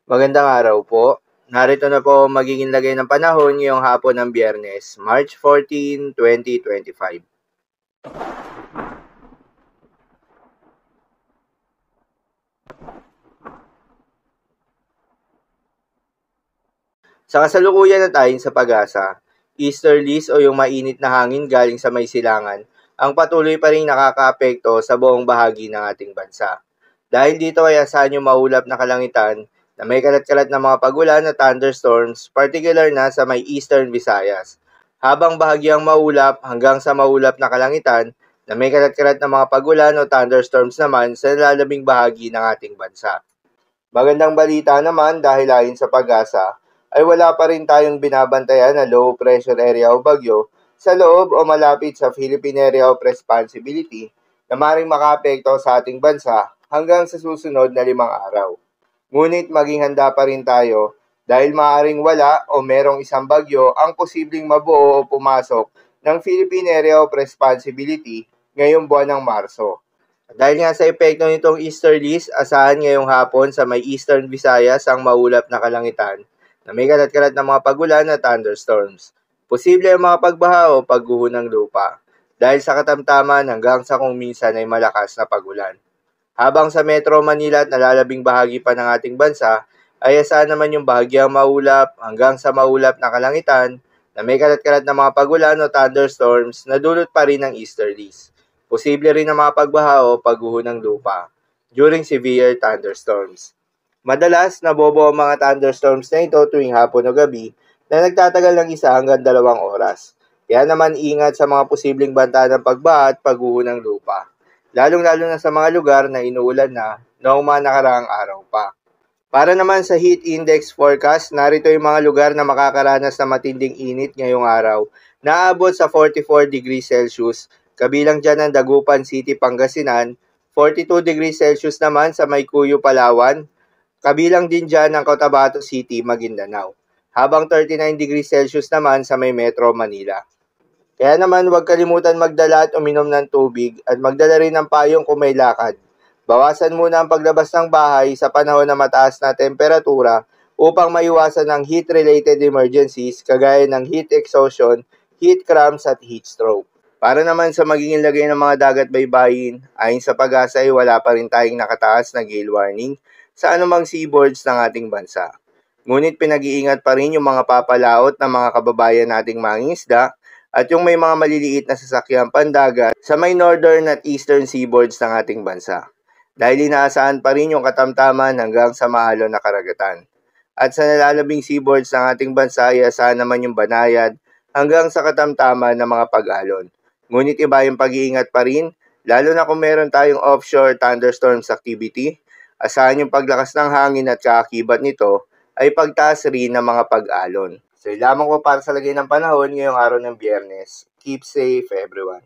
Magandang araw po. Narito na po ang magiging lagay ng panahon ngayong hapon ng Biyernes, March 14, 2025. Sa kasalukuyan na tayo sa pag-asa, easterlies o yung mainit na hangin galing sa may silangan ang patuloy pa rin nakakaapekto sa buong bahagi ng ating bansa. Dahil dito ay asahan yung maulap na kalangitan na may kalat-kalat na mga pagulan na thunderstorms, particular na sa may Eastern Visayas. Habang bahagyang maulap hanggang sa maulap na kalangitan na may kalat-kalat na mga pagulan o thunderstorms naman sa lalaming bahagi ng ating bansa. Magandang balita naman dahil ayon sa pag-asa ay wala pa rin tayong binabantayan na low pressure area o bagyo sa loob o malapit sa Philippine Area of Responsibility na maring makaapekto sa ating bansa hanggang sa susunod na 5 araw. Ngunit maging handa pa rin tayo dahil maaaring wala o merong isang bagyo ang posibleng mabuo o pumasok ng Philippine Area of Responsibility ngayong buwan ng Marso. Dahil nga sa epekto nitong easterlies, asahan ngayong hapon sa may Eastern Visayas ang maulap na kalangitan na may kalat-kalat na mga pagulan at thunderstorms. Posible ang mga pagbaha o pagguho ng lupa dahil sa katamtaman hanggang sa kung minsan ay malakas na pagulan. Habang sa Metro Manila at nalalabing bahagi pa ng ating bansa, ay asahan naman yung bahagyang maulap hanggang sa maulap na kalangitan na may kalat-kalat na mga pagulan o thunderstorms na dulot pa rin ng easterlies. Posible rin ang mga pagbaha o pagguho ng lupa during severe thunderstorms. Madalas, nabobo ang mga thunderstorms na ito tuwing hapon o gabi na nagtatagal ng 1 hanggang 2 oras. Kaya naman ingat sa mga posibleng banta ng pagbaha at pagguho ng lupa, lalong-lalo na sa mga lugar na inuulan na noong mga nakaraang araw pa. Para naman sa heat index forecast, narito yung mga lugar na makakaranas ng matinding init ngayong araw na aabot sa 44 degrees Celsius. Kabilang dyan ang Dagupan City, Pangasinan, 42 degrees Celsius naman sa Maycuyo, Palawan, kabilang din dyan ang Cotabato City, Maguindanao, habang 39 degrees Celsius naman sa may Metro Manila. Kaya naman huwag kalimutan magdala at uminom ng tubig at magdala rin ng payong kung may lakad. Bawasan muna ang paglabas ng bahay sa panahon na mataas na temperatura upang maiwasan ang heat-related emergencies kagaya ng heat exhaustion, heat cramps at heat stroke. Para naman sa magiging lagay ng mga dagat baybayin, ayon sa pag-asa ay wala pa rin tayong nakataas na gale warning sa anumang seaboards ng ating bansa. Ngunit pinag-iingat pa rin yung mga papalaot ng mga kababayan nating mangingisda at yung may mga maliliit na sasakyang pandagat sa may northern at eastern seaboards ng ating bansa. Dahil inaasahan pa rin yung katamtaman hanggang sa maalon na karagatan. At sa nalalabing seaboards ng ating bansa ay asahan naman yung banayad hanggang sa katamtaman ng mga pag-alon. Ngunit iba yung pag-iingat pa rin, lalo na kung meron tayong offshore thunderstorms activity, asahan yung paglakas ng hangin at kaakibat nito ay pagtaas rin ng mga pag-alon. So, lamang ko para sa lagay ng panahon ngayong araw ng Biyernes. Keep safe everyone.